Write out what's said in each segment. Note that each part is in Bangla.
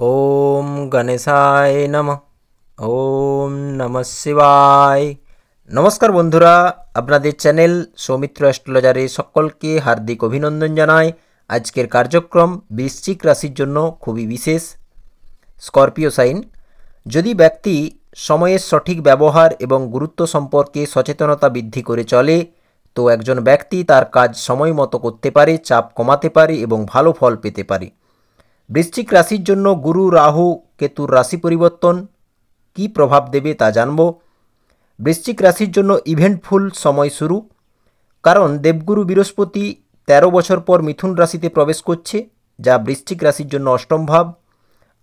ওম গণেশায় নমঃ। ওম নমঃ শিবায়। নমস্কার বন্ধুরা, আপনাদের চ্যানেল সৌমিত্র অ্যাস্ট্রোলজারে সকলকে হার্দিক অভিনন্দন জানাই। আজকের কার্যক্রম বৃশ্চিক রাশির জন্য খুবই বিশেষ। Scorpio sign. যদি ব্যক্তি সময়ের সঠিক ব্যবহার এবং গুরুত্ব সম্পর্কে সচেতনতা বৃদ্ধি করে চলে, তো একজন ব্যক্তি তার কাজ সময় মতো করতে পারে, চাপ কমাতে পারে এবং ভালো ফল পেতে পারে। বৃশ্চিক রাশির জন্য গুরু, রাহু, কেতুর রাশি পরিবর্তন কী প্রভাব দেবে তা জানব। বৃশ্চিক রাশির জন্য ইভেন্টফুল সময় শুরু, কারণ দেবগুরু বৃহস্পতি ১৩ বছর পর মিথুন রাশিতে প্রবেশ করছে, যা বৃশ্চিক রাশির জন্য অষ্টম ভাব।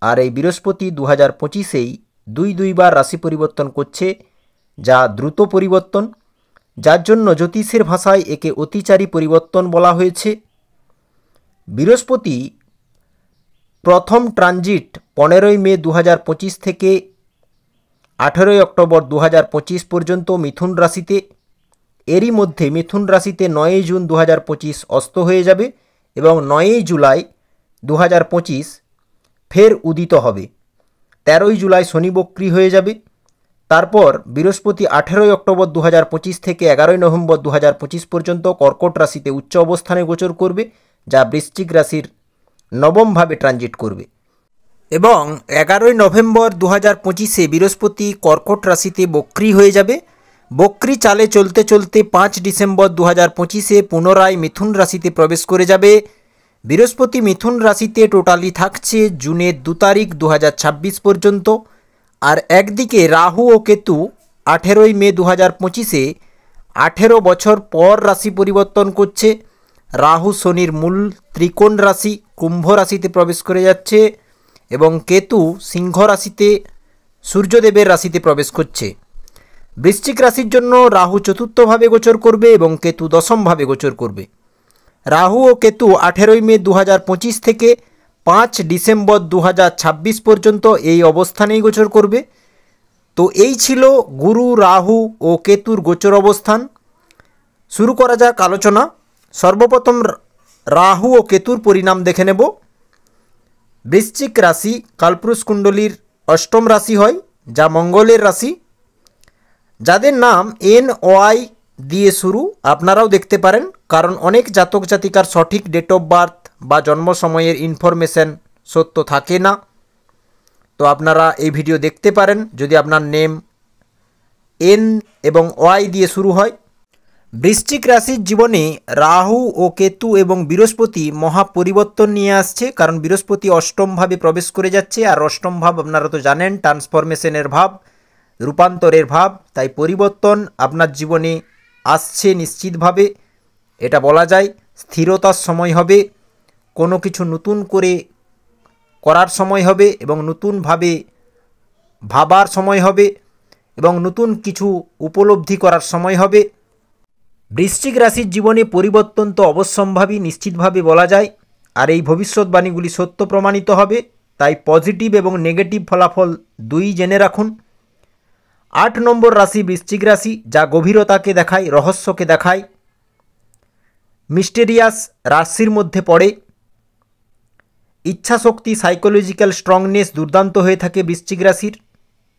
আর এই বৃহস্পতি 2025-এই দুইবার রাশি পরিবর্তন করছে, যা দ্রুত পরিবর্তন, যার জন্য জ্যোতিষের ভাষায় একে অতিচারী পরিবর্তন বলা হয়েছে। বৃহস্পতি প্রথম ট্রানজিট 15ই মে 2025 থেকে 18ই অক্টোবর 2025 পর্যন্ত মিথুন রাশিতে। এরই মধ্যে মিথুন রাশিতে 9ই জুন 2025 অস্ত হয়ে যাবে এবং 9ই জুলাই 2025 ফের উদিত হবে। 13ই জুলাই শনি বক্রী হয়ে যাবে। তারপর বৃহস্পতি 18ই অক্টোবর 2025 থেকে 11ই নভেম্বর 2025 পর্যন্ত কর্কট রাশিতে উচ্চ অবস্থানে গোচর করবে, যা বৃশ্চিক রাশির নবম ভাবে ট্রানজিট করবে। এবং 11ই নভেম্বর 2025-এ বৃহস্পতি কর্কট রাশিতে বক্রী হয়ে যাবে। বক্রী চালে চলতে চলতে 5 ডিসেম্বর 2025-এ পুনরায় মিথুন রাশিতে প্রবেশ করে যাবে। বৃহস্পতি মিথুন রাশিতে টোটালি থাকছে জুনের 2 তারিখ 2026 পর্যন্ত। আর একদিকে রাহু ও কেতু 18ই মে 2025-এ 18 বছর পর রাশি পরিবর্তন করছে। রাহু শনির মূল ত্রিকোণ রাশি কুম্ভ রাশিতে প্রবেশ করে যাচ্ছে এবং কেতু সিংহ রাশিতে সূর্যদেবের রাশিতে প্রবেশ করছে। বৃশ্চিক রাশির জন্য রাহু চতুর্থভাবে গোচর করবে এবং কেতু দশমভাবে গোচর করবে। রাহু ও কেতু 18ই মে 2025 থেকে 5 ডিসেম্বর 2026 পর্যন্ত এই অবস্থানেই গোচর করবে। তো এই ছিল গুরু, রাহু ও কেতুর গোচর অবস্থান। শুরু করা যাক আলোচনা। সর্বপ্রথম রাহু ও কেতুর পরিণাম দেখে নেব। বৃশ্চিক রাশি কালপুরুষ কুণ্ডলীর অষ্টম রাশি হয়, যা মঙ্গলের রাশি। যাদের নাম NY দিয়ে শুরু আপনারাও দেখতে পারেন, কারণ অনেক জাতক জাতিকার সঠিক ডেট অফ বার্থ বা জন্ম সময়ের ইনফরমেশন সত্য থাকে না। তো আপনারা এই ভিডিও দেখতে পারেন যদি আপনার নেম N এবং Y দিয়ে শুরু হয়। বৃশ্চিক রাশির জীবনে রাহু ও কেতু এবং বৃহস্পতি মহা পরিবর্তন নিয়ে আসছে, কারণ বৃহস্পতি অষ্টমভাবে প্রবেশ করে যাচ্ছে। আর অষ্টম ভাব আপনারা তো জানেন ট্রান্সফরমেশনের ভাব, রূপান্তরের ভাব। তাই পরিবর্তন আপনার জীবনে আসছে নিশ্চিতভাবে, এটা বলা যায়। স্থিরতার সময় হবে, কোনো কিছু নতুন করে করার সময় হবে এবং নতুনভাবে ভাবার সময় হবে এবং নতুন কিছু উপলব্ধি করার সময় হবে। বৃশ্চিক রাশির জীবনে পরিবর্তন তো অবশ্যম্ভাবী, নিশ্চিতভাবে বলা যায়। আর এই ভবিষ্যৎবাণীগুলি সত্য প্রমাণিত হবে। তাই পজিটিভ এবং নেগেটিভ ফলাফল দুই জেনে রাখুন। 8 নম্বর রাশি বৃশ্চিক রাশি, যা গভীরতাকে দেখায়, রহস্যকে দেখায়, মিস্টেরিয়াস রাশির মধ্যে পড়ে। ইচ্ছাশক্তি, সাইকোলজিক্যাল স্ট্রংনেস দুর্দান্ত হয়ে থাকে বৃশ্চিক রাশির,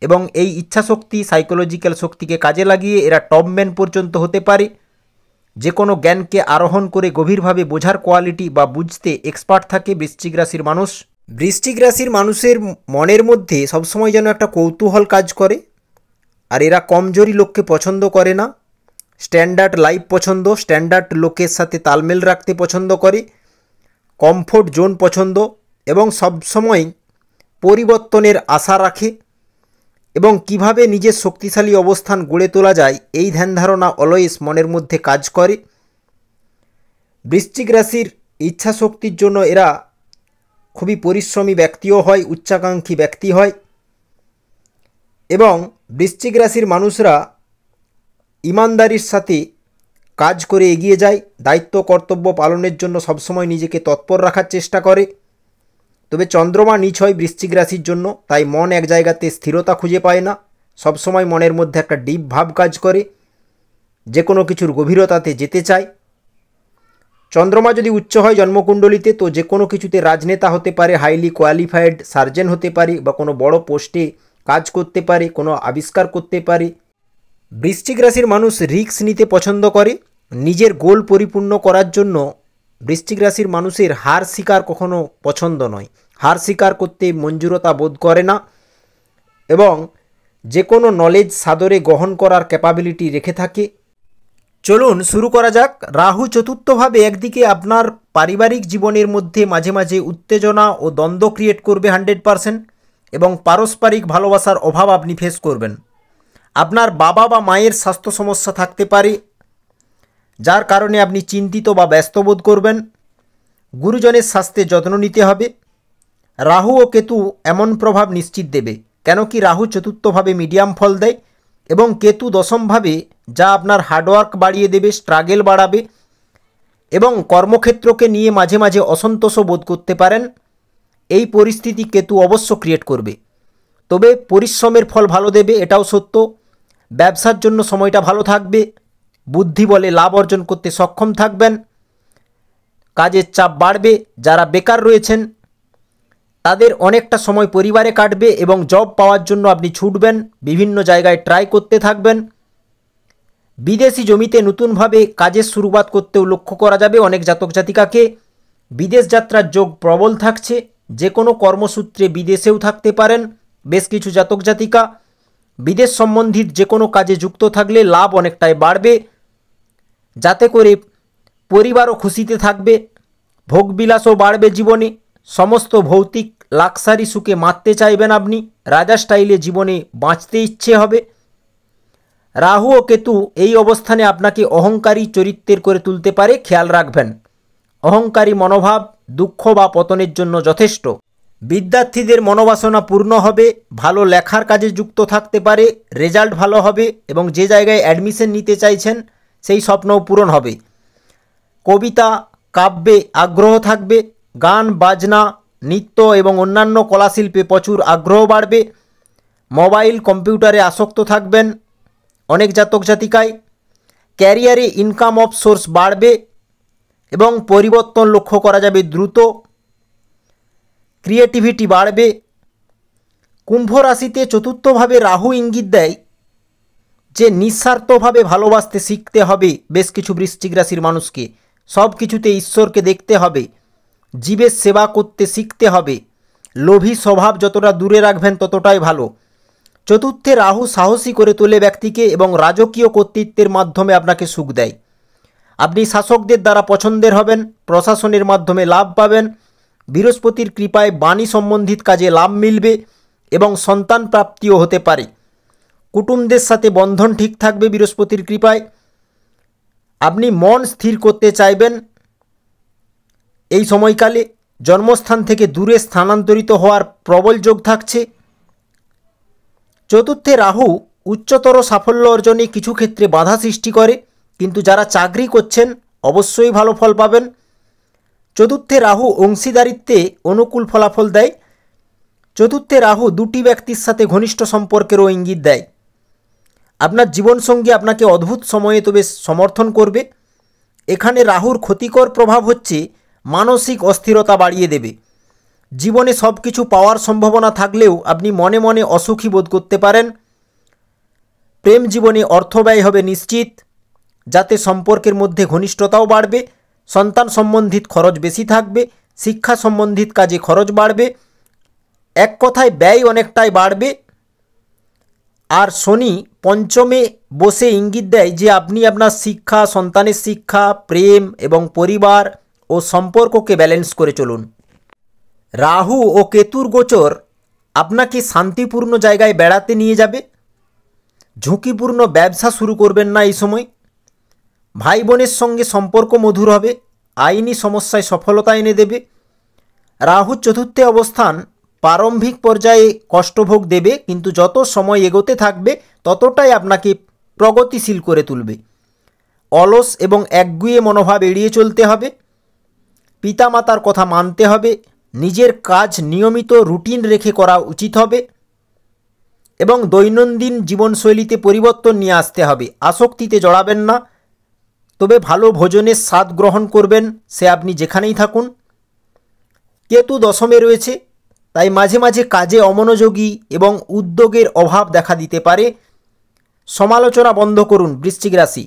এবং এই ইচ্ছাশক্তি, সাইকোলজিক্যাল শক্তিকে কাজে লাগিয়ে এরা টপম্যান পর্যন্ত হতে পারে। যে কোনো জ্ঞানকে আরোহণ করে গভীরভাবে বোঝার কোয়ালিটি বা বুঝতে এক্সপার্ট থাকে বৃশ্চিক রাশির মানুষ। বৃশ্চিক রাশির মানুষের মনের মধ্যে সবসময় যেন একটা কৌতূহল কাজ করে। আর এরা কমজোরি লোককে পছন্দ করে না, স্ট্যান্ডার্ড লাইফ পছন্দ, স্ট্যান্ডার্ড লোকের সাথে তালমেল রাখতে পছন্দ করে, কমফোর্ট জোন পছন্দ এবং সবসময় পরিবর্তনের আশা রাখে এবং কিভাবে নিজের শক্তিশালী অবস্থান গড়ে তোলা যায় এই ধ্যান ধারণা অলওয়েজ মনের মধ্যে কাজ করে। বৃশ্চিক রাশির ইচ্ছাশক্তির জন্য এরা খুবই পরিশ্রমী ব্যক্তিও হয়, উচ্চাকাঙ্ক্ষী ব্যক্তি হয়। এবং বৃশ্চিক রাশির মানুষরা ইমানদারির সাথে কাজ করে এগিয়ে যায়, দায়িত্ব কর্তব্য পালনের জন্য সবসময় নিজেকে তৎপর রাখার চেষ্টা করে। তবে চন্দ্রমা নীচ হয় বৃশ্চিক রাশির জন্য, তাই মন এক জায়গাতে স্থিরতা খুঁজে পায় না। সবসময় মনের মধ্যে একটা ডিপ ভাব কাজ করে, যে কোনো কিছুর গভীরতাতে যেতে চায়। চন্দ্রমা যদি উচ্চ হয় জন্মকুণ্ডলিতে তো যে কোনো কিছুতে রাজনেতা হতে পারে, হাইলি কোয়ালিফাইড সার্জন হতে পারে বা কোনো বড় পোস্টে কাজ করতে পারে, কোনো আবিষ্কার করতে পারে। বৃশ্চিক রাশির মানুষ রিস্ক নিতে পছন্দ করে। নিজের গোল পরিপূর্ণ করার জন্য বৃশ্চিক রাশির মানুষের হার স্বীকার কখনো পছন্দ নয়, হার স্বীকার করতে মঞ্জুরতা বোধ করে না এবং যে কোনো নলেজ সাদরে গ্রহণ করার ক্যাপাবিলিটি রেখে থাকে। চলুন শুরু করা যাক। রাহু চতুর্থভাবে একদিকে আপনার পারিবারিক জীবনের মধ্যে মাঝে মাঝে উত্তেজনা ও দ্বন্দ্ব ক্রিয়েট করবে 100% এবং পারস্পরিক ভালোবাসার অভাব আপনি ফেস করবেন। আপনার বাবা বা মায়ের স্বাস্থ্য সমস্যা থাকতে পারে, যার কারণে আপনি চিন্তিত বা ব্যস্ত বোধ করবেন। গুরুজনের স্বাস্থ্যের যত্ন নিতে হবে। রাহু ও কেতু এমন প্রভাব নিশ্চিত দেবে, কেন কি রাহু চতুর্থভাবে মিডিয়াম ফল দেয় এবং কেতু দশমভাবে, যা আপনার হার্ডওয়ার্ক বাড়িয়ে দেবে, স্ট্রাগল বাড়াবে এবং কর্মক্ষেত্রকে নিয়ে মাঝে মাঝে অসন্তোষ বোধ করতে পারেন। এই পরিস্থিতি কেতু অবশ্য ক্রিয়েট করবে, তবে পরিশ্রমের ফল ভালো দেবে, এটাও সত্য। ব্যবসার জন্য সময়টা ভালো থাকবে, বুদ্ধি বলে লাভ অর্জন করতে সক্ষম থাকবেন। কাজের চাপ বাড়বে। যারা বেকার রয়েছেন তাদের অনেকটা সময় পরিবারে কাটবে এবং জব পাওয়ার জন্য আপনি ছুটবেন, বিভিন্ন জায়গায় ট্রাই করতে থাকবেন। বিদেশি জমিতে নতুনভাবে কাজের শুরুয়াত করতেও লক্ষ্য করা যাবে অনেক জাতক জাতিকাকে। বিদেশ যাত্রার যোগ প্রবল থাকছে, যে কোনো কর্মসূত্রে বিদেশেও থাকতে পারেন বেশ কিছু জাতক জাতিকা। বিদেশ সম্বন্ধিত যে কোনো কাজে যুক্ত থাকলে লাভ অনেকটাই বাড়বে, যাতে করে পরিবারও খুশিতে থাকবে। ভোগবিলাসও বাড়বে জীবনে। সমস্ত ভৌতিক লাক্সারি সুখে মাততে চাইবেন আপনি, রাজা স্টাইলে জীবনে বাঁচতে ইচ্ছে হবে। রাহু ও কেতু এই অবস্থানে আপনাকে অহংকারী চরিত্রের করে তুলতে পারে, খেয়াল রাখবেন। অহংকারী মনোভাব দুঃখ বা পতনের জন্য যথেষ্ট। বিদ্যার্থীদের মনোবাসনা পূর্ণ হবে, ভালো লেখার কাজে যুক্ত থাকতে পারে, রেজাল্ট ভালো হবে এবং যে জায়গায় অ্যাডমিশন নিতে চাইছেন সেই স্বপ্নও পূরণ হবে। কবিতা কাব্যে আগ্রহ থাকবে, গান বাজনা নৃত্য এবং অন্যান্য কলাশিল্পে প্রচুর আগ্রহ বাড়বে। মোবাইল কম্পিউটারে আসক্ত থাকবেন অনেক জাতক জাতিকায়। ক্যারিয়ারে ইনকাম অফ সোর্স বাড়বে এবং পরিবর্তন লক্ষ্য করা যাবে দ্রুত। ক্রিয়েটিভিটি বাড়বে। কুম্ভ রাশিতে চতুর্থভাবে রাহু ইঙ্গিত দেয় যে নিঃস্বার্থভাবে ভালোবাসতে শিখতে হবে বেশ কিছু বৃশ্চিক রাশির মানুষকে। সব কিছুতে ঈশ্বরকে দেখতে হবে, জীবের সেবা করতে শিখতে হবে। লোভী স্বভাব যতটা দূরে রাখবেন ততটাই ভালো। চতুর্থে রাহু সাহসী করে তোলে ব্যক্তিকে এবং রাজকীয় কর্তৃত্বের মাধ্যমে আপনাকে সুখ দেয়। আপনি শাসকদের দ্বারা পছন্দের হবেন, প্রশাসনের মাধ্যমে লাভ পাবেন। বৃহস্পতির কৃপায় বাণী সম্বন্ধিত কাজে লাভ মিলবে এবং সন্তান প্রাপ্তিও হতে পারে। কুটুমদের সাথে বন্ধন ঠিক থাকবে বৃহস্পতির কৃপায়। আপনি মন স্থির করতে চাইবেন এই সময়কালে। জন্মস্থান থেকে দূরে স্থানান্তরিত হওয়ার প্রবল যোগ থাকছে। চতুর্থে রাহু উচ্চতর সাফল্য অর্জনে কিছু ক্ষেত্রে বাধা সৃষ্টি করে, কিন্তু যারা চাকরি করছেন অবশ্যই ভালো ফল পাবেন। চতুর্থে রাহু অংশীদারিত্বে অনুকূল ফলাফল দেয়। চতুর্থে রাহু দুটি ব্যক্তির সাথে ঘনিষ্ঠ সম্পর্কেরও ইঙ্গিত দেয়। আপনার জীবনসঙ্গী আপনাকে অদ্ভুত সময়ে তবে সমর্থন করবে। এখানে রাহুর ক্ষতিকর প্রভাব হচ্ছে মানসিক অস্থিরতা বাড়িয়ে দেবে। জীবনে সব কিছু পাওয়ার সম্ভাবনা থাকলেও আপনি মনে মনে অসুখী বোধ করতে পারেন। প্রেম জীবনে অর্থ ব্যয় হবে নিশ্চিত, যাতে সম্পর্কের মধ্যে ঘনিষ্ঠতাও বাড়বে। সন্তান সম্বন্ধিত খরচ বেশি থাকবে। শিক্ষা সম্বন্ধিত কাজে খরচ বাড়বে। এক কথায় ব্যয় অনেকটাই বাড়বে। আর শনি পঞ্চমে বসে ইঙ্গিত দেয় যে আপনি আপনার শিক্ষা, সন্তানের শিক্ষা, প্রেম এবং পরিবার ও সম্পর্ককে ব্যালেন্স করে চলুন। রাহু ও কেতুর গোচর আপনাকে শান্তিপূর্ণ জায়গায় বেড়াতে নিয়ে যাবে। ঝুঁকিপূর্ণ ব্যবসা শুরু করবেন না এই সময়। ভাই বোনের সঙ্গে সম্পর্ক মধুর হবে। আইনি সমস্যায় সফলতা এনে দেবে। রাহু চতুর্থে অবস্থান প্রারম্ভিক পর্যায়ে কষ্টভোগ দেবে, কিন্তু যত সময় এগোতে থাকবে ততটাই আপনাকে প্রগতিশীল করে তুলবে। অলস এবং একগুঁয়ে মনোভাব এড়িয়ে চলতে হবে। পিতামাতার কথা মানতে হবে। নিজের কাজ নিয়মিত রুটিন রেখে করা উচিত হবে এবং দৈনন্দিন জীবনশৈলীতে পরিবর্তন নিয়ে আসতে হবে। আসক্তিতে জড়াবেন না। তবে ভালো ভোজনের স্বাদ গ্রহণ করবেন, সে আপনি যেখানেই থাকুন। কেতু দশমে রয়েছে, তাই মাঝে মাঝে কাজে অমনোযোগী এবং উদ্যোগের অভাব দেখা দিতে পারে। সমালোচনা বন্ধ করুন বৃশ্চিক রাশি।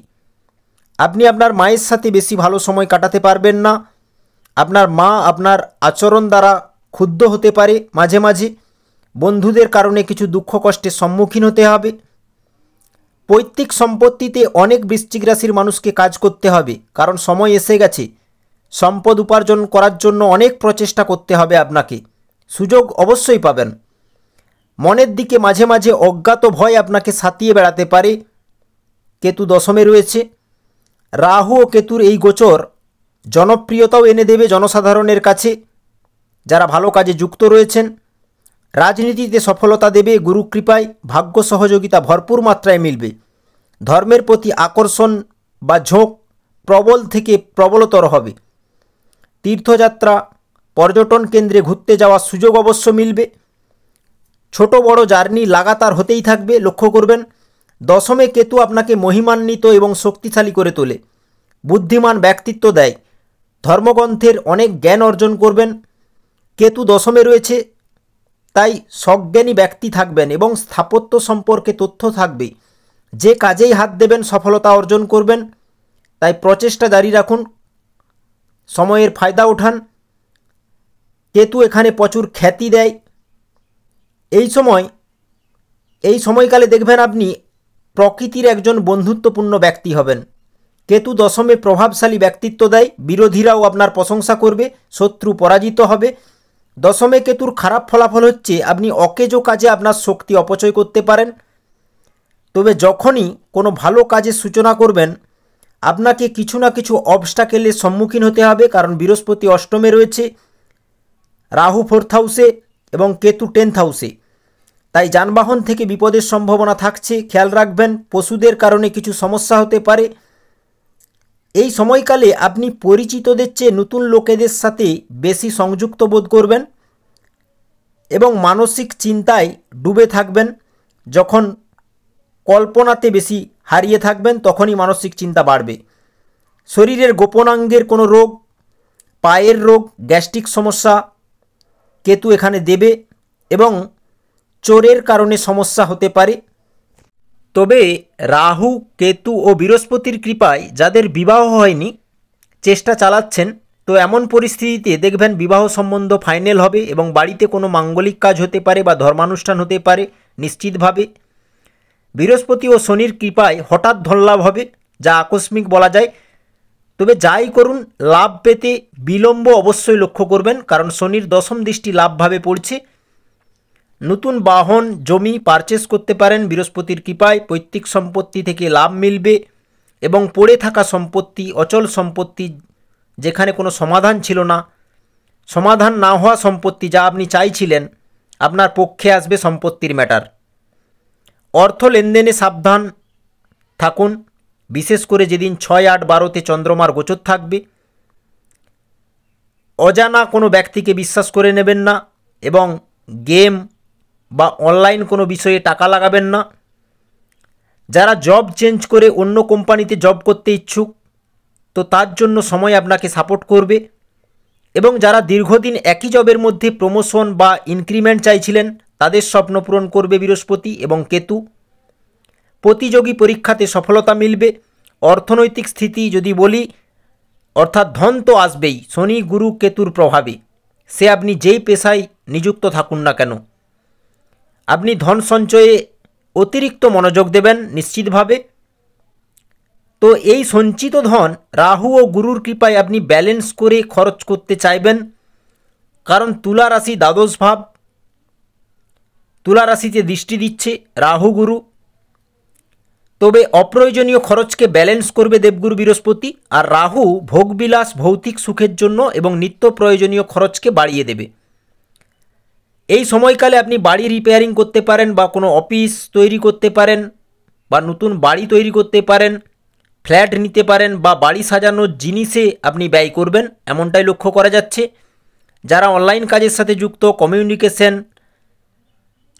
আপনি আপনার মায়ের সাথে বেশি ভালো সময় কাটাতে পারবেন না। আপনার মা আপনার আচরণ দ্বারা ক্ষুব্ধ হতে পারে। মাঝে মাঝে বন্ধুদের কারণে কিছু দুঃখ কষ্টের সম্মুখীন হতে হবে। পৈতৃক সম্পত্তিতে অনেক বৃশ্চিক রাশির মানুষকে কাজ করতে হবে, কারণ সময় এসে গেছে। সম্পদ উপার্জন করার জন্য অনেক প্রচেষ্টা করতে হবে আপনাকে। সুযোগ অবশ্যই পাবেন। মনের দিকে মাঝে মাঝে অজ্ঞাত ভয় আপনাকে সাতিয়ে বেড়াতে পারে। কেতু দশমে রয়েছে। রাহু ও কেতুর এই গোচর জনপ্রিয়তাও এনে দেবে জনসাধারণের কাছে, যারা ভালো কাজে যুক্ত রয়েছেন। রাজনীতিতে সফলতা দেবে গুরুকৃপায়। ভাগ্য সহযোগিতা ভরপুর মাত্রায় মিলবে। ধর্মের প্রতি আকর্ষণ বা ঝোঁক প্রবল থেকে প্রবলতর হবে। তীর্থযাত্রা, পর্যটন কেন্দ্রে ঘুরতে যাওয়ার সুযোগ অবশ্য মিলবে। ছোট বড় জার্নি লাগাতার হতেই থাকবে। লক্ষ্য করবেন, দশমে কেতু আপনাকে মহিমান্বিত এবং শক্তিশালী করে তোলে। বুদ্ধিমান ব্যক্তিত্ব দেয়। ধর্মগ্রন্থের অনেক জ্ঞান অর্জন করবেন। কেতু দশমে রয়েছে, তাই সজ্ঞানী ব্যক্তি থাকবেন এবং স্থাপত্য সম্পর্কে তথ্য থাকবে। যে কাজেই হাত দেবেন সফলতা অর্জন করবেন, তাই প্রচেষ্টা জারি রাখুন। সময়ের ফায়দা ওঠান। কেতু এখানে প্রচুর খ্যাতি দেয়। এই সময়কালে দেখবেন আপনি প্রকৃতির একজন বন্ধুত্বপূর্ণ ব্যক্তি হবেন। কেতু দশমে প্রভাবশালী ব্যক্তিত্ব দেয়। বিরোধীরাও আপনার প্রশংসা করবে, শত্রু পরাজিত হবে। দশমে কেতুর খারাপ ফলাফল হচ্ছে আপনি অকেজো কাজে আপনার শক্তি অপচয় করতে পারেন। তবে যখনই কোনো ভালো কাজের সূচনা করবেন, আপনাকে কিছু না কিছু অবস্টাকেলের সম্মুখীন হতে হবে, কারণ বৃহস্পতি অষ্টমে রয়েছে, রাহু 4th হাউসে এবং কেতু 10th হাউসে। তাই যানবাহন থেকে বিপদের সম্ভাবনা থাকছে, খেয়াল রাখবেন। পশুদের কারণে কিছু সমস্যা হতে পারে। এই সময়কালে আপনি পরিচিতদের চেয়ে নতুন লোকেদের সাথে বেশি সংযুক্ত বোধ করবেন এবং মানসিক চিন্তায় ডুবে থাকবেন। যখন কল্পনাতে বেশি হারিয়ে থাকবেন, তখনই মানসিক চিন্তা বাড়বে। শরীরের গোপনাঙ্গের কোনো রোগ, পায়ের রোগ, গ্যাস্ট্রিক সমস্যা কেতু এখানে দেবে এবং চোরের কারণে সমস্যা হতে পারে। তবে রাহু, কেতু ও বৃহস্পতির কৃপায় যাদের বিবাহ হয়নি, চেষ্টা চালাচ্ছেন, তো এমন পরিস্থিতিতে দেখবেন বিবাহ সম্বন্ধ ফাইনাল হবে এবং বাড়িতে কোনো মাঙ্গলিক কাজ হতে পারে বা ধর্মানুষ্ঠান হতে পারে নিশ্চিতভাবে। বৃহস্পতি ও শনির কৃপায় হঠাৎ ধনলাভ হবে, যা আকস্মিক বলা যায়। তবে যাই করুন, লাভ পেতে বিলম্ব অবশ্যই লক্ষ্য করবেন, কারণ শনির দশম দৃষ্টি লাভভাবে পড়ছে। নতুন বাহন, জমি পারচেস করতে পারেন বৃহস্পতির কৃপায়। পৈতৃক সম্পত্তি থেকে লাভ মিলবে এবং পড়ে থাকা সম্পত্তি, অচল সম্পত্তি, যেখানে কোনো সমাধান ছিল না, সমাধান না হওয়া সম্পত্তি যা আপনি চাইছিলেন, আপনার পক্ষে আসবে সম্পত্তির ম্যাটার। অর্থ লেনদেনে সাবধান থাকুন, বিশেষ করে যেদিন 6, 8, 12তে চন্দ্রমার গোচর থাকবে। অজানা কোনো ব্যক্তিকে বিশ্বাস করে নেবেন না এবং গেম বা অনলাইন কোনো বিষয়ে টাকা লাগাবেন না। যারা জব চেঞ্জ করে অন্য কোম্পানিতে জব করতে ইচ্ছুক, তো তার জন্য সময় আপনাকে সাপোর্ট করবে। এবং যারা দীর্ঘদিন একই জবের মধ্যে প্রমোশন বা ইনক্রিমেন্ট চাইছিলেন, তাদের স্বপ্ন পূরণ করবে বৃহস্পতি এবং কেতু। প্রতিযোগী পরীক্ষাতে সফলতা মিলবে। অর্থনৈতিক স্থিতি যদি বলি, অর্থাৎ ধন তো আসবেই শনি, গুরু, কেতুর প্রভাবে। সে আপনি যেই পেশায় নিযুক্ত থাকুন না কেন, আপনি ধন সঞ্চয়ে অতিরিক্ত মনোযোগ দেবেন নিশ্চিতভাবে। তো এই সঞ্চিত ধন রাহু ও গুরুর কৃপায় আপনি ব্যালেন্স করে খরচ করতে চাইবেন, কারণ তুলা রাশি দ্বাদশ ভাব, তুলা রাশিতে দৃষ্টি দিচ্ছে রাহু গুরু। তবে অপ্রয়োজনীয় খরচকে ব্যালেন্স করবে দেবগুরু বৃহস্পতি, আর রাহু ভোগবিলাস, ভৌতিক সুখের জন্য এবং নিত্য প্রয়োজনীয় খরচকে বাড়িয়ে দেবে। এই সময়কালে আপনি বাড়ি রিপেয়ারিং করতে পারেন বা কোনো অফিস তৈরি করতে পারেন বা নতুন বাড়ি তৈরি করতে পারেন, ফ্ল্যাট নিতে পারেন বা বাড়ি সাজানোর জিনিসে আপনি ব্যয় করবেন, এমনটাই লক্ষ্য করা যাচ্ছে। যারা অনলাইন কাজের সাথে যুক্ত, কমিউনিকেশন,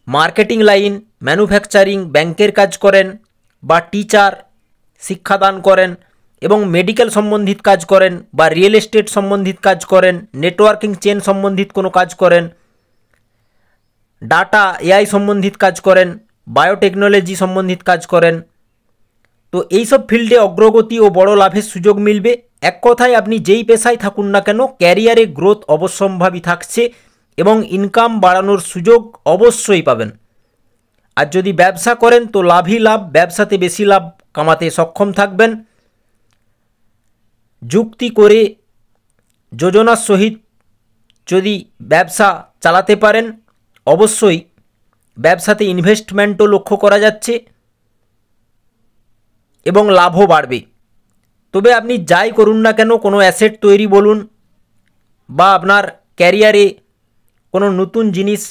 মার্কেটিং লাইন, ম্যানুফ্যাকচারিং, ব্যাংকের কাজ করেন বা টিচার, শিক্ষাদান করেন, এবং মেডিকেল সম্বন্ধিত কাজ করেন বা রিয়েল এস্টেট সম্বন্ধিত কাজ করেন, নেটওয়ার্কিং চেন সম্বন্ধিত কোনো কাজ করেন, ডাটা এআই সম্বন্ধিত কাজ করেন, বায়োটেকনোলজি সম্বন্ধিত কাজ করেন, তো এইসব ফিল্ডে অগ্রগতি ও বড় লাভের সুযোগ মিলবে। এক কথায় আপনি যেই পেশায় থাকুন না কেন ক্যারিয়ারে গ্রোথ অবশ্যম্ভাবী থাকছে এবং ইনকাম বাড়ানোর সুযোগ অবশ্যই পাবেন। আর যদি ব্যবসা করেন তো লাভই লাভ, ব্যবসাতে বেশি লাভ কামাতে সক্ষম থাকবেন। যুক্তি করে যোজনার সহিত যদি ব্যবসা চালাতে পারেন অবশ্যই ব্যবসাতে ইনভেস্টমেন্টও লক্ষ্য করা যাচ্ছে এবং লাভও বাড়বে। তবে আপনি যাই করুন না কেন, কোনো অ্যাসেট তৈরি বলুন বা আপনার ক্যারিয়ারে কোনো নতুন জিনিস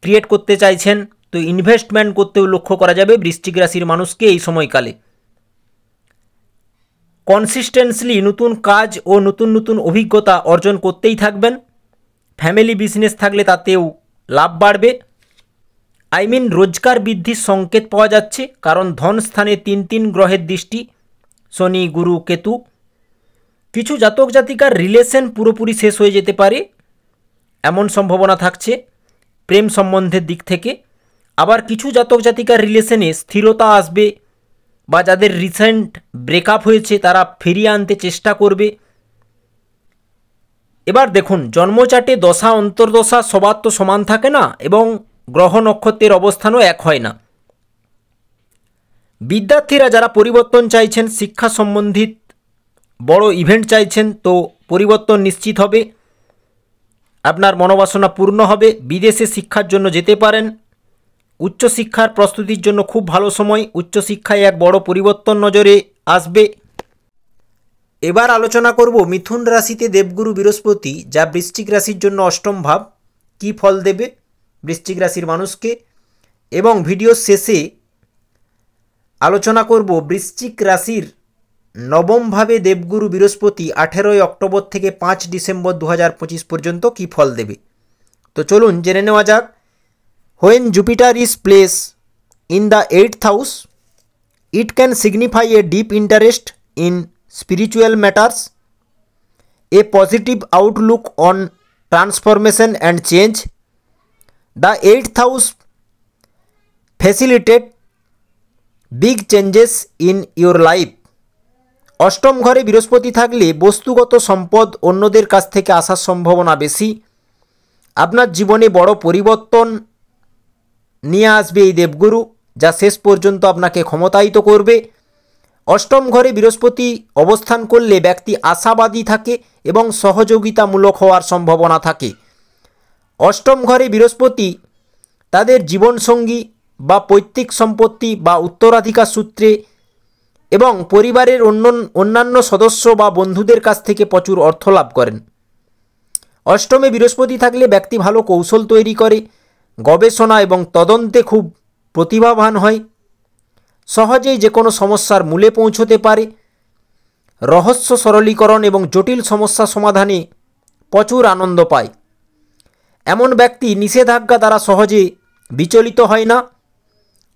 ক্রিয়েট করতে চাইছেন তো ইনভেস্টমেন্ট করতেও লক্ষ্য করা যাবে বৃশ্চিক রাশির মানুষকে এই সময়কালে। কনসিস্টেন্সলি নতুন কাজ ও নতুন নতুন অভিজ্ঞতা অর্জন করতেই থাকবেন। ফ্যামিলি বিজনেস থাকলে তাতেও লাভ বাড়বে। রোজগার বৃদ্ধির সংকেত পাওয়া যাচ্ছে, কারণ ধন স্থানে 3 গ্রহের দৃষ্টি, শনি, গুরু, কেতু। কিছু জাতক জাতিকার রিলেশন পুরোপুরি শেষ হয়ে যেতে পারে এমন সম্ভাবনা থাকছে প্রেম সম্বন্ধের দিক থেকে। আবার কিছু জাতক জাতিকার রিলেশনে স্থিরতা আসবে বা যাদের রিসেন্ট ব্রেকআপ হয়েছে তারা ফিরিয়ে আনতে চেষ্টা করবে। এবার দেখুন, জন্মচাটে দশা অন্তর্দশা সবার তো সমান থাকে না এবং গ্রহ নক্ষত্রের অবস্থানও এক হয় না। বিদ্যার্থীরা যারা পরিবর্তন চাইছেন, শিক্ষা সম্বন্ধিত বড় ইভেন্ট চাইছেন তো পরিবর্তন নিশ্চিত হবে, আপনার মনোবাসনা পূর্ণ হবে। বিদেশে শিক্ষার জন্য যেতে পারেন। উচ্চশিক্ষার প্রস্তুতির জন্য খুব ভালো সময়, উচ্চশিক্ষায় এক বড় পরিবর্তন নজরে আসবে। এবার আলোচনা করব মিথুন রাশিতে দেবগুরু বৃহস্পতি, যা বৃশ্চিক রাশির জন্য অষ্টম ভাব, কী ফল দেবে বৃশ্চিক রাশির মানুষকে। এবং ভিডিওর শেষে আলোচনা করব বৃশ্চিক রাশির নবম ভাবে দেবগুরু বৃহস্পতি 18 অক্টোবর থেকে 5 ডিসেম্বর 2025 পর্যন্ত কী ফল দেবে। তো চলুন জেনে নেওয়া যাক। When Jupiter is placed in the 8th house, it can signify a deep interest in spiritual matters, a positive outlook on transformation and change. The 8th house facilitates big changes in your life. অষ্টম ঘরে বৃহস্পতি থাকলে বস্তুগত সম্পদ অন্যদের কাছ থেকে আসার সম্ভাবনা বেশি। আপনার জীবনে বড় পরিবর্তন নিয়ে আসবে এই দেবগুরু, যা শেষ পর্যন্ত আপনাকে ক্ষমতায়িত করবে। অষ্টম ঘরে বৃহস্পতি অবস্থান করলে ব্যক্তি আশাবাদী থাকে এবং সহযোগিতামূলক হওয়ার সম্ভাবনা থাকে। অষ্টম ঘরে বৃহস্পতি তাদের জীবনসঙ্গী বা পৈতৃক সম্পত্তি বা উত্তরাধিকার সূত্রে এবং পরিবারের অন্যান্য সদস্য বা বন্ধুদের কাছ থেকে প্রচুর অর্থ লাভ করেন। অষ্টমে বৃহস্পতি থাকলে ব্যক্তি ভালো কৌশল তৈরি করে, গবেষণা এবং তদন্তে খুব প্রতিভাবান হয়, সহজেই যে কোনো সমস্যার মূলে পৌঁছতে পারে, রহস্য সরলীকরণ এবং জটিল সমস্যা সমাধানে প্রচুর আনন্দ পায়। এমন ব্যক্তি নিষেধাজ্ঞা দ্বারা সহজে বিচলিত হয় না।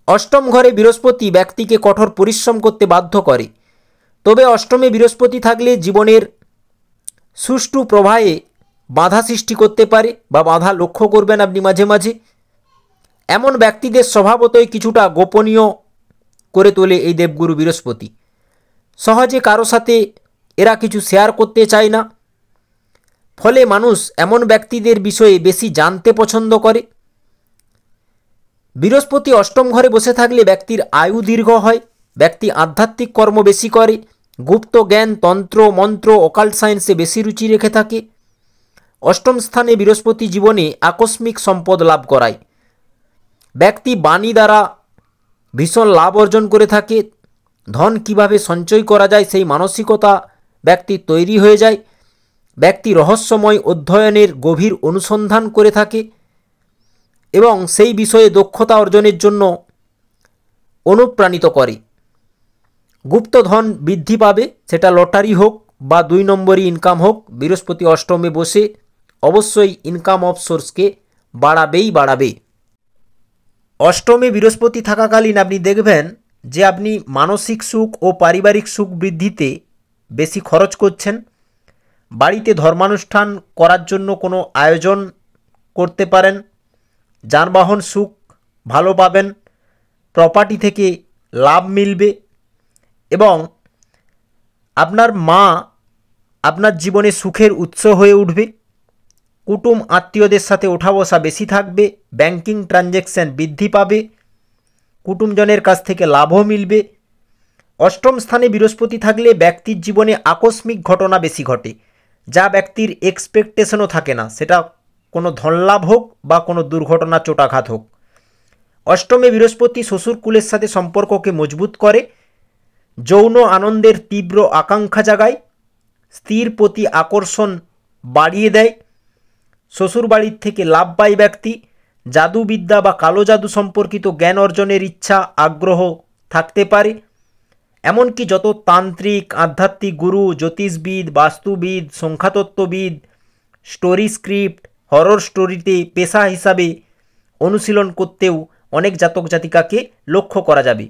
অষ্টম ঘরে বৃহস্পতি ব্যক্তিকে কঠোর পরিশ্রম করতে বাধ্য করে, তবে অষ্টমে বৃহস্পতি থাকলে জীবনের সুষ্ঠু প্রবাহে বাধা সৃষ্টি করতে পারে বা বাধা লক্ষ্য করবেন আপনি মাঝে মাঝে। এমন ব্যক্তিদের স্বভাবতই কিছুটা গোপনীয় করে তোলে এই দেবগুরু বৃহস্পতি। সহজে কারো সাথে এরা কিছু শেয়ার করতে চায় না, ফলে মানুষ এমন ব্যক্তিদের বিষয়ে বেশি জানতে পছন্দ করে। বৃহস্পতি অষ্টম ঘরে বসে থাকলে ব্যক্তির আয়ু দীর্ঘ হয়, ব্যক্তি আধ্যাত্মিক কর্ম বেশি করে, গুপ্ত জ্ঞান, তন্ত্র মন্ত্র, অকাল্ট সায়েন্সে বেশি রুচি রেখে থাকে। অষ্টম স্থানে বৃহস্পতি জীবনে আকস্মিক সম্পদ লাভ করায়। ব্যক্তি বাণী দ্বারা ভীষণ লাভ অর্জন করে থাকে। ধন কিভাবে সঞ্চয় করা যায় সেই মানসিকতা ব্যক্তির তৈরি হয়ে যায়। ব্যক্তি রহস্যময় অধ্যয়নের গভীর অনুসন্ধান করে থাকে এবং সেই বিষয়ে দক্ষতা অর্জনের জন্য অনুপ্রাণিত করে। গুপ্তধন বৃদ্ধি পাবে, সেটা লটারি হোক বা 2 নম্বরই ইনকাম হোক। বৃহস্পতি অষ্টমে বসে অবশ্যই ইনকাম অফ সোর্সকে বাড়াবে। অষ্টমে বৃহস্পতি থাকাকালীন আপনি দেখবেন যে আপনি মানসিক সুখ ও পারিবারিক সুখ বৃদ্ধিতে বেশি খরচ করছেন, বাড়িতে ধর্মানুষ্ঠান করার জন্য কোনো আয়োজন করতে পারেন, যানবাহন সুখ ভালো পাবেন, প্রপার্টি থেকে লাভ মিলবে এবং আপনার মা আপনার জীবনে সুখের উৎস হয়ে উঠবে। কুটুম আত্মীয়দের সাথে ওঠা বসা বেশি থাকবে, ব্যাংকিং ট্রানজ্যাকশন বৃদ্ধি পাবে, কুটুমজনের কাছ থেকে লাভও মিলবে। অষ্টম স্থানে বৃহস্পতি থাকলে ব্যক্তির জীবনে আকস্মিক ঘটনা বেশি ঘটে, যা ব্যক্তির এক্সপেকটেশনও থাকে না, সেটা কোনো ধনলাভ হোক বা কোনো দুর্ঘটনা চোটাঘাত হোক। অষ্টমে বৃহস্পতি শ্বশুরকুলের সাথে সম্পর্ককে মজবুত করে, যৌন আনন্দের তীব্র আকাঙ্ক্ষা জাগায়, স্ত্রীর প্রতি আকর্ষণ বাড়িয়ে দেয়, শ্বশুরবাড়ির থেকে লাভ পায় ব্যক্তি, জাদুবিদ্যা বা কালো জাদু সম্পর্কিত জ্ঞান অর্জনের ইচ্ছা আগ্রহ থাকতে পারে। এমনকি যত তান্ত্রিক, আধ্যাত্মিক গুরু, জ্যোতিষবিদ, বাস্তুবিদ, সংখ্যাতত্ত্ববিদ, স্টোরি স্ক্রিপ্ট, হরর স্টোরিতে পেশা হিসাবে অনুশীলন করতেও অনেক জাতক জাতিকাকে লক্ষ্য করা যাবে,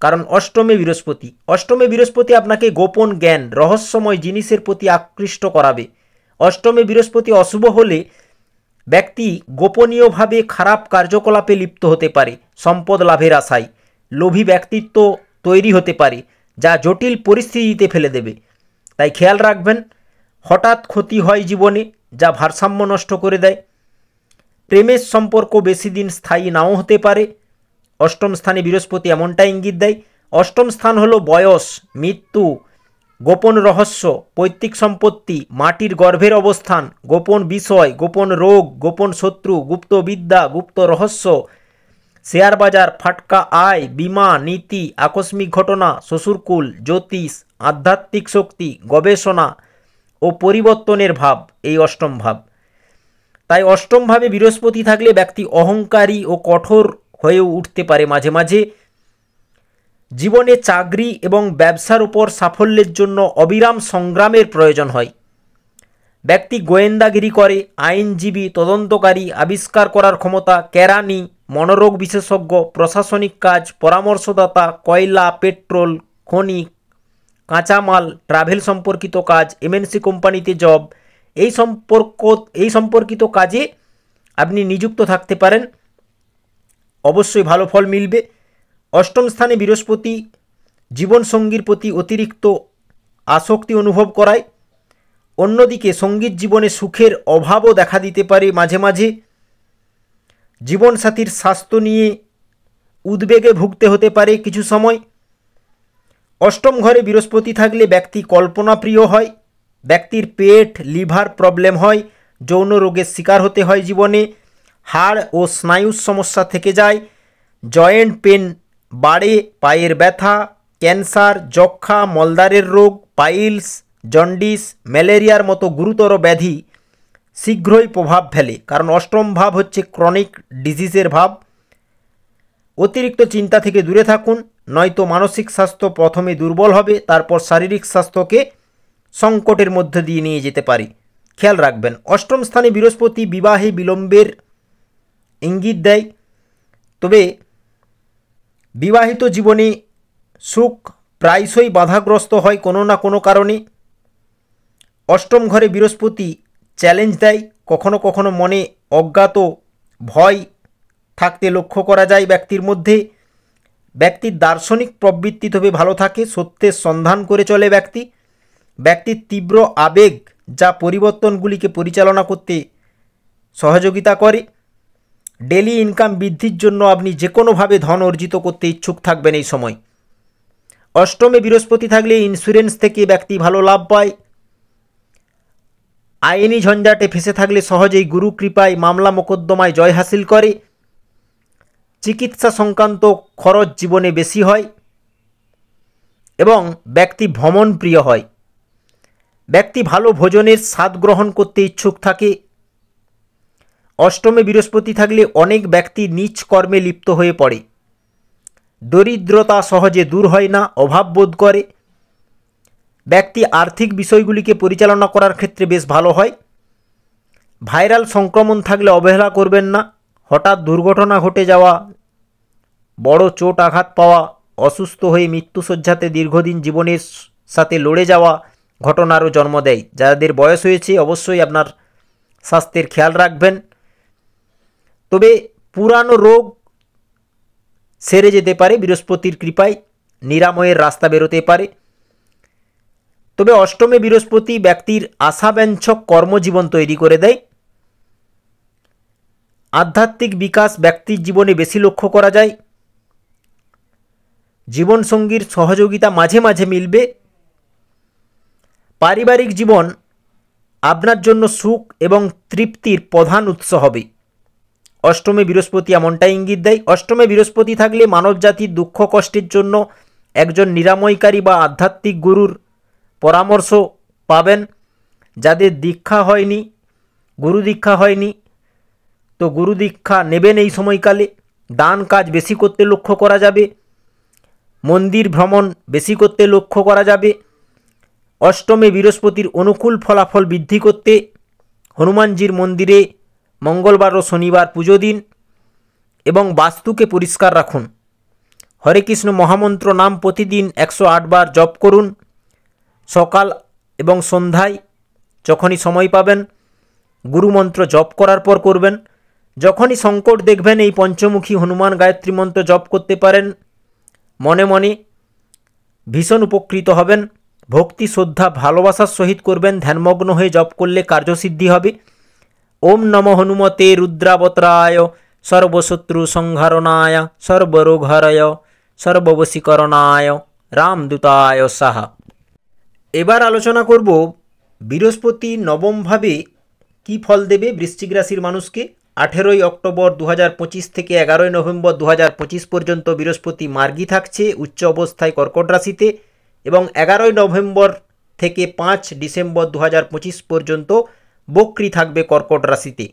কারণ অষ্টমে বৃহস্পতি আপনাকে গোপন জ্ঞান, রহস্যময় জিনিসের প্রতি আকৃষ্ট করাবে। অষ্টমে বৃহস্পতি অশুভ হলে ব্যক্তি গোপনীয়ভাবে খারাপ কার্যকলাপে লিপ্ত হতে পারে, সম্পদ লাভের আশায় লোভী ব্যক্তিত্ব তৈরি হতে পারে, যা জটিল পরিস্থিতিতে ফেলে দেবে। তাই খেয়াল রাখবেন, হঠাৎ ক্ষতি হয় জীবনে, যা ভারসাম্য নষ্ট করে দেয়। প্রেমের সম্পর্ক বেশি দিন স্থায়ী নাও হতে পারে। অষ্টম স্থানে বৃহস্পতি এমনটা ইঙ্গিত দেয়। অষ্টম স্থান হলো বয়স, মৃত্যু, গোপন রহস্য, পৈতৃক সম্পত্তি, মাটির গর্ভের অবস্থান, গোপন বিষয়, গোপন রোগ, গোপন শত্রু, গুপ্ত বিদ্যা, গুপ্ত রহস্য, শেয়ার বাজার, ফাটকা আয়, বিমা, নীতি, আকস্মিক ঘটনা, শ্বশুরকুল, জ্যোতিষ, আধ্যাত্মিক শক্তি, গবেষণা ও পরিবর্তনের ভাব, এই অষ্টম ভাব। তাই অষ্টম ভাবে বৃহস্পতি থাকলে ব্যক্তি অহংকারী ও কঠোর হয়ে উঠতে পারে মাঝে মাঝে। জীবনে চাকরি এবং ব্যবসার উপর সাফল্যের জন্য অবিরাম সংগ্রামের প্রয়োজন হয়। ব্যক্তি গোয়েন্দাগিরি করে, আইনজীবী, তদন্তকারী, আবিষ্কার করার ক্ষমতা, কেরানি, মনোরোগ বিশেষজ্ঞ, প্রশাসনিক কাজ, পরামর্শদাতা, কয়লা, পেট্রোল, খনি, কাঁচামাল, ট্রাভেল সম্পর্কিত কাজ, এমএনসি কোম্পানিতে জব, এই সম্পর্কিত কাজে আপনি নিযুক্ত থাকতে পারেন, অবশ্যই ভালো ফল মিলবে। অষ্টম স্থানে বৃহস্পতি জীবনসঙ্গীর প্রতি অতিরিক্ত আসক্তি অনুভব করায়। অন্যদিকে সঙ্গীত জীবনে সুখের অভাবও দেখা দিতে পারে মাঝে মাঝে। জীবনসাথীর স্বাস্থ্য নিয়ে উদ্বেগে ভুগতে হতে পারে কিছু সময়। অষ্টম ঘরে বৃহস্পতি থাকলে ব্যক্তি কল্পনাপ্রিয় হয়, ব্যক্তির পেট, লিভার প্রবলেম হয়, যৌন রোগের শিকার হতে হয় জীবনে, হাড় ও স্নায়ুর সমস্যা থেকে যায়, জয়েন্ট পেন বাড়ে, পায়ের ব্যথা, ক্যান্সার, যক্ষা, মলদ্বারের রোগ, পাইলস, জন্ডিস, ম্যালেরিয়ার মতো গুরুতর ব্যাধি শীঘ্রই প্রভাব ফেলে, কারণ অষ্টম ভাব হচ্ছে ক্রনিক ডিজিজের ভাব। অতিরিক্ত চিন্তা থেকে দূরে থাকুন, নয়তো মানসিক স্বাস্থ্য প্রথমে দুর্বল হবে, তারপর শারীরিক স্বাস্থ্যকে সংকটের মধ্যে দিয়ে নিয়ে যেতে পারে। খেয়াল রাখবেন, অষ্টম স্থানে বৃহস্পতি বিবাহে বিলম্বের ইঙ্গিত দেয়, তবে বিবাহিত জীবনে সুখ প্রায়শই বাধাগ্রস্ত হয় কোনো না কোনো কারণে। অষ্টম ঘরে বৃহস্পতি চ্যালেঞ্জ দেয়, কখনো কখনো মনে অজ্ঞাত ভয় থাকতে লক্ষ্য করা যায় ব্যক্তির মধ্যে। ব্যক্তির দার্শনিক প্রবৃত্তি তবে ভালো থাকে, সত্যের সন্ধান করে চলে ব্যক্তির তীব্র আবেগ যা পরিবর্তনগুলিকে পরিচালনা করতে সহযোগিতা করে। ডেলি ইনকাম বৃদ্ধির জন্য আপনি যে কোনোভাবে ধন অর্জিত করতে ইচ্ছুক থাকবেন এই সময়। অষ্টমে বৃহস্পতি থাকলে ইন্স্যুরেন্স থেকে ব্যক্তি ভালো লাভ পায়। আইনি ঝঞ্ঝাটে ফেঁসে থাকলে সহজেই গুরু কৃপায় মামলা মোকদ্দমায় জয় হাসিল করে। চিকিৎসা সংক্রান্ত খরচ জীবনে বেশি হয় এবং ব্যক্তি ভ্রমণ প্রিয় হয়। ব্যক্তি ভালো ভোজনের স্বাদ গ্রহণ করতে ইচ্ছুক থাকে। অষ্টমে বৃহস্পতি থাকলে অনেক ব্যক্তি নীচ কর্মে লিপ্ত হয়ে পড়ে। দরিদ্রতা সহজে দূর হয় না, অভাব বোধ করে। ব্যক্তি আর্থিক বিষয়গুলিকে পরিচালনা করার ক্ষেত্রে বেশ ভালো হয়। ভাইরাল সংক্রমণ থাকলে অবহেলা করবেন না। হঠাৎ দুর্ঘটনা ঘটে যাওয়া, বড় চোট আঘাত পাওয়া, অসুস্থ হয়ে মৃত্যুশয্যাতে দীর্ঘদিন জীবনের সাথে লড়ে যাওয়া, ঘটনারও জন্ম দেয়। যাদের বয়স হয়েছে অবশ্যই আপনার স্বাস্থ্যের খেয়াল রাখবেন। তবে পুরানো রোগ সেরে যেতে পারে বৃহস্পতির কৃপায়, নিরাময়ের রাস্তা বেরোতে পারে। তবে অষ্টমে বৃহস্পতি ব্যক্তির আশাব্যঞ্জক কর্মজীবন তৈরি করে দেয়। আধ্যাত্মিক বিকাশ ব্যক্তির জীবনে বেশি লক্ষ্য করা যায়। জীবনসঙ্গীর সহযোগিতা মাঝে মাঝে মিলবে। পারিবারিক জীবন আপনার জন্য সুখ এবং তৃপ্তির প্রধান উৎস হবে। অষ্টমে বৃহস্পতি এমনটাই ইঙ্গিত দেয়। অষ্টমে বৃহস্পতি থাকলে মানবজাতির দুঃখ কষ্টের জন্য একজন নিরাময়কারী বা আধ্যাত্মিক গুরুর পরামর্শ পাবেন। যাদের দীক্ষা হয়নি, গুরু দীক্ষা হয়নি, তো গুরু দীক্ষা নেবেন এই সময়কালে। দান কাজ বেশি করতে লক্ষ্য করা যাবে। মন্দির ভ্রমণ বেশি করতে লক্ষ্য করা যাবে। অষ্টমে বৃহস্পতির অনুকূল ফলাফল বৃদ্ধি করতে হনুমানজির মন্দিরে মঙ্গলবার ও শনিবার পুজো দিন এবং বাস্তুকে পরিষ্কার রাখুন। হরে কৃষ্ণ মহামন্ত্র নাম প্রতিদিন 108 বার জপ করুন। সকাল এবং সন্ধ্যায় যখনই সময় পাবেন গুরুমন্ত্র জপ করার পর করবেন। যখনই সংকট দেখবেন এই পঞ্চমুখী হনুমান গায়ত্রী মন্ত্র জপ করতে পারেন। মনে মনে ভীষণ উপকৃত হবেন। ভক্তি শ্রদ্ধা ভালোবাসার সহিত করবেন। ধ্যানমগ্ন হয়ে জপ করলে কার্যসিদ্ধি হবে। ওম নম হনুমতে রুদ্রাবতারায় সর্বশত্রু সংহারণায় সর্বরোগহরায় সর্ববশীকরণায় রামদূতায় সাহা। এবার আলোচনা করব বৃহস্পতি নবমভাবে কি ফল দেবে বৃশ্চিক রাশির মানুষকে। 18 অক্টোবর 2025 থেকে 11 নভেম্বর 2025 পর্যন্ত বৃহস্পতি মার্গী থাকছে উচ্চ অবস্থায় কর্কট রাশিতে, এবং 11 নভেম্বর থেকে 5 ডিসেম্বর 2025 পর্যন্ত বক্রী থাকবে কর্কট রাশিতে।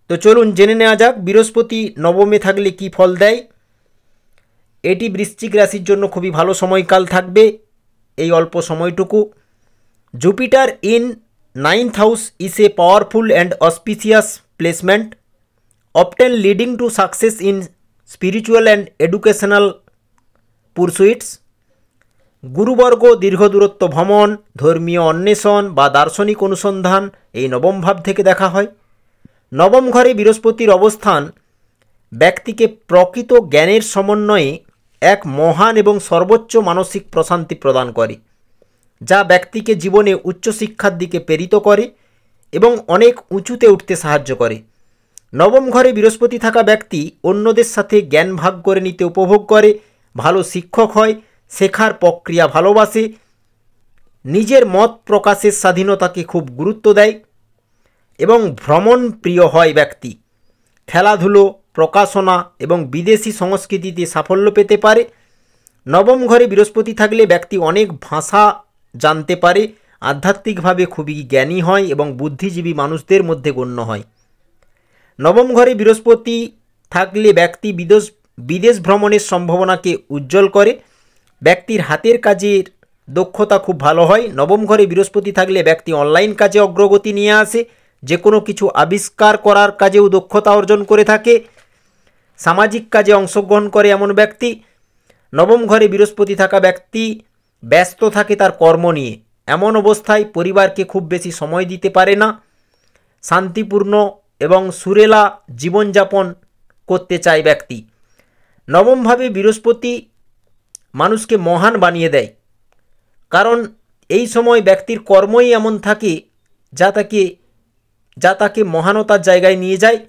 তো চলুন জেনে নেওয়া যাক বৃহস্পতি নবমে থাকলে কি ফল দেয়। এটি বৃশ্চিক রাশির জন্য খুবই ভালো সময়কাল থাকবে এই অল্প সময়টুকু। Jupiter in 9th house is a powerful and auspicious placement often leading to success in spiritual and educational pursuits. গুরুবর্গ দীর্ঘ দূরত্ব ভ্রমণ, ধর্মীয় অন্বেষণ বা দার্শনিক অনুসন্ধান এই নবম ভাব থেকে দেখা হয়। নবম ঘরে বৃহস্পতির অবস্থান ব্যক্তিকে প্রকৃত জ্ঞানের সমন্বয়ে এক মহান এবং সর্বোচ্চ মানসিক প্রশান্তি প্রদান করে, যা ব্যক্তিকে জীবনে উচ্চশিক্ষার দিকে প্রেরিত করে এবং অনেক উঁচুতে উঠতে সাহায্য করে। নবম ঘরে বৃহস্পতি থাকা ব্যক্তি অন্যদের সাথে জ্ঞান ভাগ করে নিতে উপভোগ করে, ভালো শিক্ষক হয়, শেখার প্রক্রিয়া ভালোবাসে, নিজের মত প্রকাশের স্বাধীনতাকে খুব গুরুত্ব দেয় এবং ভ্রমণ প্রিয় হয় ব্যক্তি। খেলাধুলো, প্রকাশনা এবং বিদেশি সংস্কৃতিতে সাফল্য পেতে পারে। নবম ঘরে বৃহস্পতি থাকলে ব্যক্তি অনেক ভাষা জানতে পারে, আধ্যাত্মিকভাবে খুবই জ্ঞানী হয় এবং বুদ্ধিজীবী মানুষদের মধ্যে গণ্য হয়। নবম ঘরে বৃহস্পতি থাকলে ব্যক্তি বিদেশ ভ্রমণের সম্ভাবনাকে উজ্জ্বল করে। ব্যক্তির হাতের কাজের দক্ষতা খুব ভালো হয়। নবম ঘরে বৃহস্পতি থাকলে ব্যক্তি অনলাইন কাজে অগ্রগতি নিয়ে আসে, যে কোনো কিছু আবিষ্কার করার কাজেও দক্ষতা অর্জন করে থাকে, সামাজিক কাজে অংশগ্রহণ করে এমন ব্যক্তি। নবম ঘরে বৃহস্পতি থাকা ব্যক্তি ব্যস্ত থাকে তার কর্ম নিয়ে, এমন অবস্থায় পরিবারকে খুব বেশি সময় দিতে পারে না। শান্তিপূর্ণ এবং সুরেলা জীবনযাপন করতে চায় ব্যক্তি। নবমভাবে বৃহস্পতি মানুষকে মহান বানিয়ে দেয়, কারণ এই সময় ব্যক্তির কর্মই এমন থাকে যা তাকে মহানতার জায়গায় নিয়ে যায়।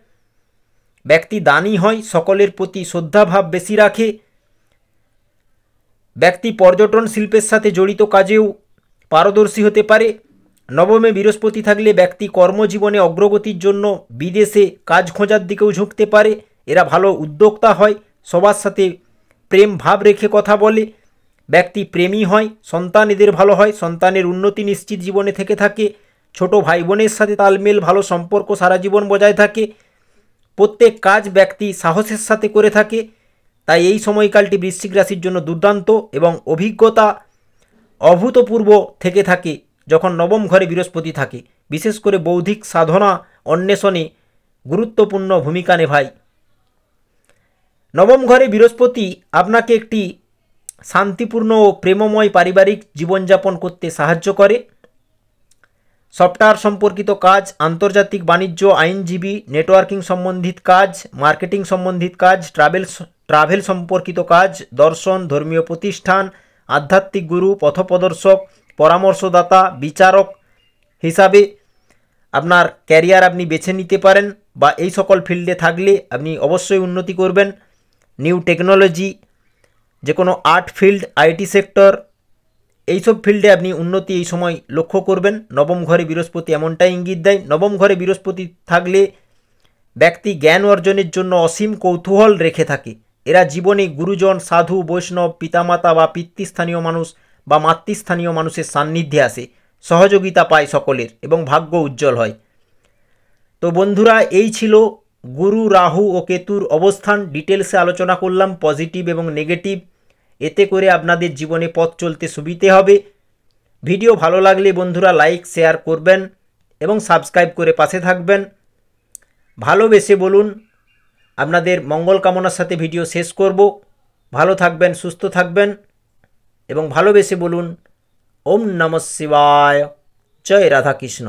ব্যক্তি দানী হয়, সকলের প্রতি শ্রদ্ধাভাব বেশি রাখে। ব্যক্তি পর্যটন শিল্পের সাথে জড়িত কাজেও পারদর্শী হতে পারে। নবমে বৃহস্পতি থাকলে ব্যক্তি কর্মজীবনে অগ্রগতির জন্য বিদেশে কাজ খোঁজার দিকেও ঝুঁকতে পারে। এরা ভালো উদ্যোক্তা হয়, সবার সাথে প্রেম ভাব রেখে কথা বলে। ব্যক্তি প্রেমী হয়, সন্তান এদের ভালো হয়, সন্তানের উন্নতি নিশ্চিত জীবনে থেকে থাকে। ছোট ভাই বোনের সাথে তালমেল, ভালো সম্পর্ক সারা জীবন বজায় থাকে। প্রত্যেক কাজ ব্যক্তি সাহসের সাথে করে থাকে। তাই এই সময়কালটি বৃশ্চিক রাশির জন্য দুর্দান্ত এবং অভিজ্ঞতা অভূতপূর্ব থেকে থাকে যখন নবম ঘরে বৃহস্পতি থাকে। বিশেষ করে বৌদ্ধিক সাধনা অন্বেষণে গুরুত্বপূর্ণ ভূমিকা নেভায়। নবম ঘরে বৃহস্পতি আপনাকে একটি শান্তিপূর্ণ ও প্রেমময় পারিবারিক জীবনযাপন করতে সাহায্য করে। সফটওয়্যার সম্পর্কিত কাজ, আন্তর্জাতিক বাণিজ্য, আইনজীবী, নেটওয়ার্কিং সম্বন্ধিত কাজ, মার্কেটিং সম্বন্ধিত কাজ, ট্রাভেল সম্পর্কিত কাজ, দর্শন, ধর্মীয় প্রতিষ্ঠান, আধ্যাত্মিক গুরু, পথপ্রদর্শক, পরামর্শদাতা, বিচারক হিসাবে আপনার ক্যারিয়ার আপনি বেছে নিতে পারেন, বা এই সকল ফিল্ডে থাকলে আপনি অবশ্যই উন্নতি করবেন। নিউ টেকনোলজি, যে কোনো আর্ট ফিল্ড, আইটি সেক্টর, এইসব ফিল্ডে আপনি উন্নতি এই সময় লক্ষ্য করবেন। নবম ঘরে বৃহস্পতি এমনটাই ইঙ্গিত দেয়। নবম ঘরে বৃহস্পতি থাকলে ব্যক্তি জ্ঞান অর্জনের জন্য অসীম কৌতূহল রেখে থাকে। এরা জীবনে গুরুজন, সাধু, বৈষ্ণব, পিতামাতা বা পিতৃস্থানীয় মানুষ বা মাতৃস্থানীয় মানুষের সান্নিধ্যে আসে, সহযোগিতা পায় সকলের এবং ভাগ্য উজ্জ্বল হয়। তো বন্ধুরা, এই ছিল গুরু, রাহু ও কেতুর অবস্থান। ডিটেলসে আলোচনা করলাম পজিটিভ এবং নেগেটিভ। এতে করে আপনাদের জীবনে পথ চলতে সুবিধে হবে। ভিডিও ভালো লাগলে বন্ধুরা লাইক শেয়ার করবেন এবং সাবস্ক্রাইব করে পাশে থাকবেন। ভালোবেসে বলুন। আপনাদের মঙ্গল কামনার সাথে ভিডিও শেষ করব। ভালো থাকবেন, সুস্থ থাকবেন এবং ভালোবেসে বলুন ওম নমঃ শিবায়। জয় রাধাকৃষ্ণ।